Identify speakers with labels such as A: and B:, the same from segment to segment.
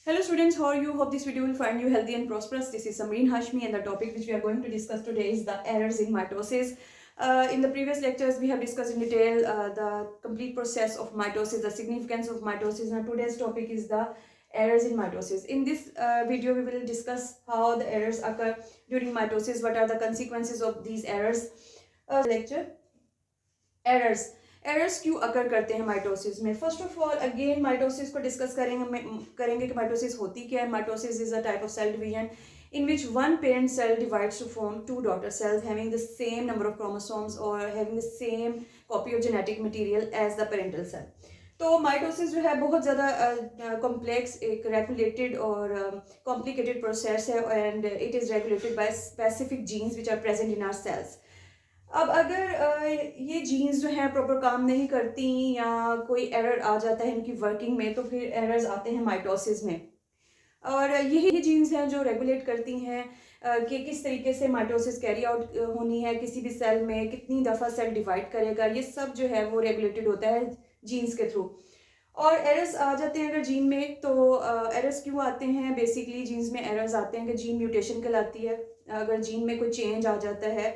A: Hello students, how are you? Hope this video will find you healthy and prosperous. This is Samreen Hashmi and the topic which we are going to discuss today is the errors in mitosis. In the previous lectures, we have discussed in detail the complete process of mitosis, the significance of mitosis. Now today's topic is the errors in mitosis. In this video, we will discuss how the errors occur during mitosis, what are the consequences of these errors. Lecture errors errors क्यों occur करते हैं mitosis में. First of all again mitosis को discuss करेंगे कि mitosis होती क्या है. Mitosis is a type of cell division in which one parent cell divides to form two daughter cells having the same number of chromosomes or having the same copy of genetic material as the parental cell. तो माइटोसिस जो है बहुत ज़्यादा complex एक regulated और complicated process है and it is regulated by specific genes which are present in our cells. अब अगर ये जीन्स जो हैं प्रॉपर काम नहीं करती या कोई एरर आ जाता है इनकी वर्किंग में तो फिर एरर्स आते हैं माइटोसिस में. और यही जीन्स हैं जो रेगुलेट करती हैं कि किस तरीके से माइटोसिस कैरी आउट होनी है, किसी भी सेल में कितनी दफ़ा सेल डिवाइड करेगा, ये सब जो है वो रेगुलेटेड होता है जीन्स के थ्रू. और एरर्स आ जाते हैं अगर जीन में तो एरर्स क्यों आते हैं. बेसिकली जीन्स में एरर्स आते हैं कि जीन म्यूटेशन कहलाती है. अगर जीन में कोई चेंज आ जाता है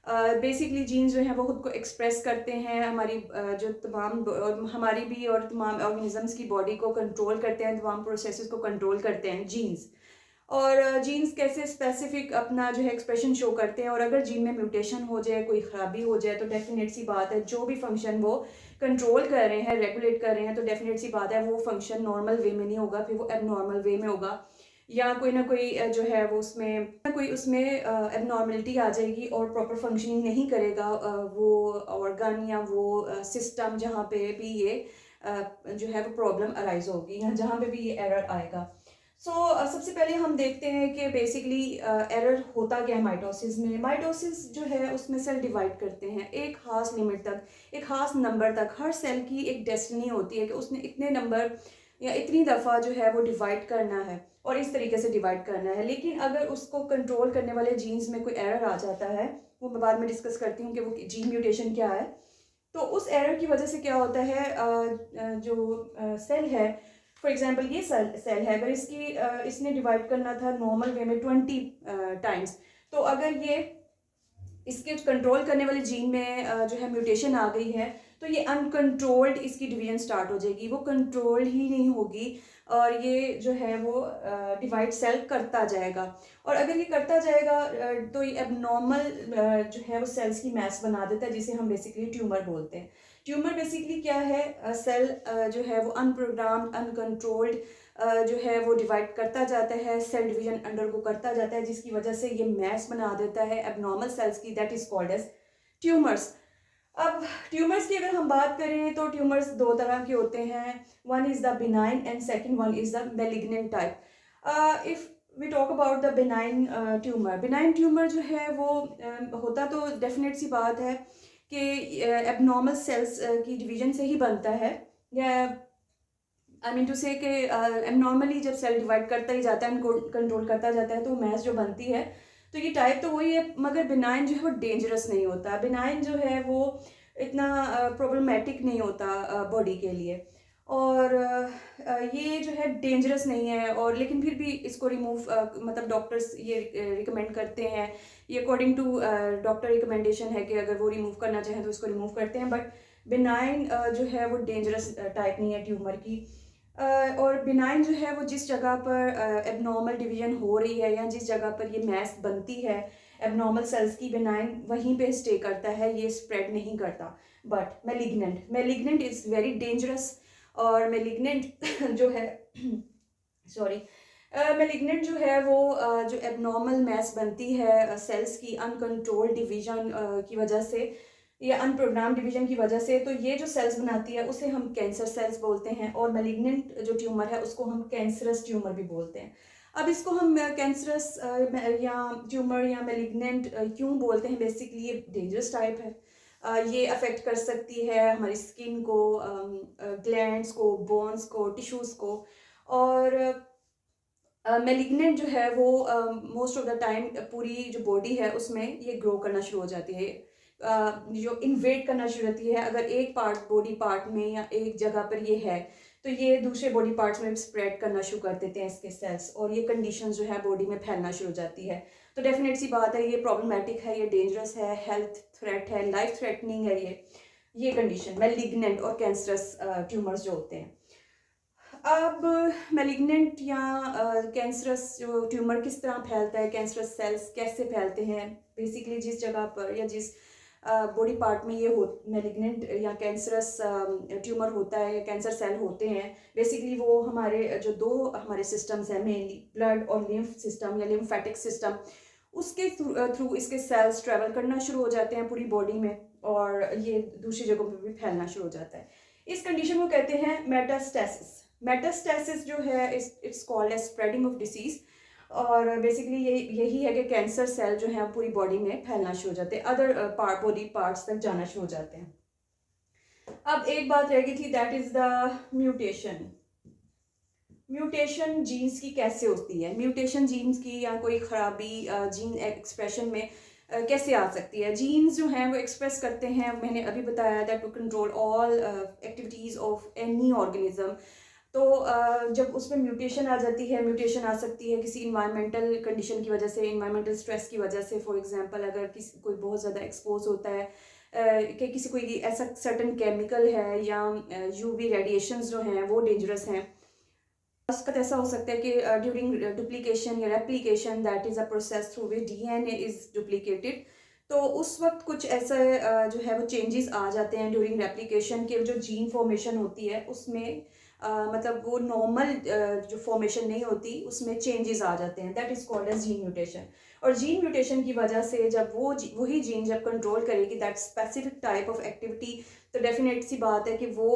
A: बेसिकली जीन्स जो हैं वो खुद को एक्सप्रेस करते हैं. हमारी जो तमाम हमारी भी और तमाम ऑर्गेनिजम्स की बॉडी को कंट्रोल करते हैं, तमाम प्रोसेसेस को कंट्रोल करते हैं जीन्स. और जीन्स कैसे स्पेसिफिक अपना जो है एक्सप्रेशन शो करते हैं. और अगर जीन में म्यूटेशन हो जाए, कोई ख़राबी हो जाए तो डेफिनेट सी बात है जो भी फंक्शन वो कंट्रोल कर रहे हैं, रेगुलेट कर रहे हैं, तो डेफिनेट सी बात है वो फंक्शन नॉर्मल वे में नहीं होगा, फिर वो एबनॉर्मल वे में होगा या कोई ना कोई जो है वो उसमें एबनॉर्मलिटी आ जाएगी और प्रॉपर फंक्शनिंग नहीं करेगा वो ऑर्गन या वो सिस्टम जहाँ पे भी ये जो है वो प्रॉब्लम अराइज होगी या जहाँ पे भी ये एरर आएगा. सबसे पहले हम देखते हैं कि बेसिकली एरर होता क्या है माइटोसिस में. माइटोसिस जो है उसमें सेल डिवाइड करते हैं एक खास लिमिट तक, एक खास नंबर तक. हर सेल की एक डेस्टिनी होती है कि उसने इतने नंबर या इतनी दफ़ा जो है वो डिवाइड करना है और इस तरीके से डिवाइड करना है. लेकिन अगर उसको कंट्रोल करने वाले जीन्स में कोई एरर आ जाता है, वो मैं बाद में डिस्कस करती हूँ कि वो जीन म्यूटेशन क्या है. तो उस एरर की वजह से क्या होता है जो सेल है, फॉर एग्जांपल ये सेल है, अगर इसने डिवाइड करना था नॉर्मल वे में 20 टाइम्स, तो अगर ये इसके कंट्रोल करने वाले जीन में जो है म्यूटेशन आ गई है तो ये अनकंट्रोल्ड इसकी डिवीजन स्टार्ट हो जाएगी, वो कंट्रोल ही नहीं होगी और ये जो है वो डिवाइड सेल करता जाएगा. और अगर ये करता जाएगा तो ये एबनॉर्मल जो है वो सेल्स की मैस बना देता है जिसे हम बेसिकली ट्यूमर बोलते हैं. ट्यूमर बेसिकली क्या है, सेल जो है वो अनप्रोग्राम्ड अनकंट्रोल्ड जो है वो डिवाइड करता जाता है, सेल डिवीजन अंडरगो करता जाता है जिसकी वजह से ये मैस बना देता है एबनॉर्मल सेल्स की. That is called as tumours. अब ट्यूमर्स की अगर हम बात करें तो ट्यूमर्स दो तरह के होते हैं. One is the benign and second one is the malignant type. If we talk about the benign tumour जो है वो होता तो डेफिनेट सी बात है कि एबनॉर्मल सेल्स की डिवीजन से ही बनता है. या आई मीन टू से कि एबनॉर्मली जब सेल डिवाइड करता ही जाता है, कंट्रोल करता जाता है तो मैस जो बनती है तो ये टाइप तो वही है. मगर बिनाइन जो है वो डेंजरस नहीं होता. बिनाइन जो है वो इतना प्रॉब्लमेटिक नहीं होता बॉडी के लिए. और ये जो है डेंजरस नहीं है और लेकिन फिर भी इसको रिमूव मतलब डॉक्टर्स ये रिकमेंड करते हैं, ये अकॉर्डिंग टू डॉक्टर रिकमेंडेशन है कि अगर वो रिमूव करना चाहें तो इसको रिमूव करते हैं. बट बिनाइन जो है वो डेंजरस टाइप नहीं है ट्यूमर की. और बिनाइन जो है वो जिस जगह पर एबनॉर्मल डिवीजन हो रही है या जिस जगह पर ये मैस बनती है एबनॉर्मल सेल्स की, बिनाइन वहीं पे स्टे करता है, ये स्प्रेड नहीं करता. But malignant is very dangerous. और मेलिग्नेंट जो है सॉरी मेलिग्नेंट जो है वो जो एबनॉर्मल मैस बनती है सेल्स की अनकंट्रोल्ड डिवीजन की वजह से या अनप्रोग्राम डिवीजन की वजह से, तो ये जो सेल्स बनाती है उसे हम कैंसर सेल्स बोलते हैं. और मेलिग्नेंट जो ट्यूमर है उसको हम कैंसरस ट्यूमर भी बोलते हैं. अब इसको हम कैंसरस या ट्यूमर या मेलिग्नेंट क्यों बोलते हैं. बेसिकली ये डेंजरस टाइप है. ये अफेक्ट कर सकती है हमारी स्किन को, ग्लैंड्स को, बोन्स को, टिश्यूज़ को. और मेलिग्नेंट जो है वो मोस्ट ऑफ द टाइम पूरी जो बॉडी है उसमें ये ग्रो करना शुरू हो जाती है, जो इन्वेड करना शुरू होती है. अगर एक पार्ट बॉडी पार्ट में या एक जगह पर ये है तो ये दूसरे बॉडी पार्ट्स में स्प्रेड करना शुरू कर देते हैं इसके सेल्स, और ये कंडीशन जो है बॉडी में फैलना शुरू हो जाती है। तो डेफिनेट सी बात है, ये प्रॉब्लमेटिक है, ये डेंजरस है, हेल्थ थ्रेट है, लाइफ थ्रेटनिंग है ये कंडीशन मैलिग्नेंट और कैंसरस ट्यूमर्स जो होते हैं। अब मैलिग्नेंट या कैंसरस जो ट्यूमर किस तरह फैलता है, कैंसरस सेल्स कैसे फैलते हैं, बेसिकली जिस जगह पर या जिस बॉडी पार्ट में ये हो मैलिग्नेंट या कैंसरस ट्यूमर होता है या कैंसर सेल होते हैं, बेसिकली वो हमारे जो दो हमारे सिस्टम्स हैं मेनली ब्लड और लिम्फ सिस्टम या लिम्फेटिक सिस्टम, उसके थ्रू इसके सेल्स ट्रेवल करना शुरू हो जाते हैं पूरी बॉडी में, और ये दूसरी जगहों पर भी फैलना शुरू हो जाता है। इस कंडीशन को कहते हैं मेटास्टेसिस। मेटास्टेसिस जो है it's called as spreading of disease, और बेसिकली यही है कि कैंसर सेल जो है पूरी बॉडी में फैलना शुरू हो जाते हैं, अदर बॉडी पार्ट्स तक जाना शुरू हो जाते हैं। अब एक बात रह गई थी, that is the mutation. Mutation genes की कैसे होती है, म्यूटेशन जीन्स की या कोई खराबी जीन एक्सप्रेशन में कैसे आ सकती है। जीन्स जो हैं वो एक्सप्रेस करते हैं, मैंने अभी बताया that to control all activities of any organism. तो जब उसमें म्यूटेशन आ जाती है, म्यूटेशन आ सकती है किसी इन्वायरमेंटल कंडीशन की वजह से, इन्वायरमेंटल स्ट्रेस की वजह से। फॉर एग्जांपल अगर किसी कोई बहुत ज़्यादा एक्सपोज होता है कि किसी कोई ऐसा सर्टन केमिकल है या यूवी रेडिएशंस जो हैं वो डेंजरस हैं। उसका ऐसा हो सकता है कि ड्यूरिंग डुप्लीकेशन या replication, that is a process through which DNA is duplicated, तो उस वक्त कुछ ऐसा जो है वो चेंजेस आ जाते हैं ड्यूरिंग रेप्लिकेशन के, जो जीन फॉर्मेशन होती है उसमें मतलब वो नॉर्मल जो फॉर्मेशन नहीं होती उसमें चेंजेस आ जाते हैं, that is called as gene mutation. और जीन म्यूटेशन की वजह से जब वही जीन जब कंट्रोल करेगी that specific type of activity, तो डेफिनेट सी बात है कि वो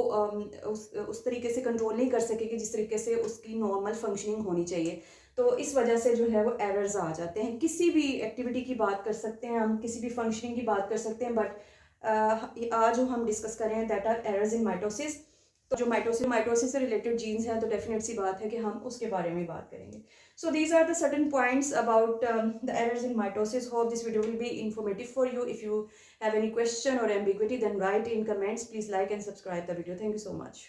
A: उस तरीके से कंट्रोल नहीं कर सकेगी जिस तरीके से उसकी नॉर्मल फंक्शनिंग होनी चाहिए। तो इस वजह से जो है वो एरर्स आ जाते हैं। किसी भी एक्टिविटी की बात कर सकते हैं हम, किसी भी फंक्शनिंग की बात कर सकते हैं, बट आज जो हम डिस्कस कर रहे हैं that are errors in mitosis. तो जो माइटोसिस से रिलेटेड जीन्स हैं, तो डेफिनेट सी बात है कि हम उसके बारे में बात करेंगे। So these are the certain points about the errors in mitosis. Hope this video will be informative for you. If you have any question or ambiguity, then write in comments. Please like and subscribe the video. Thank you so much.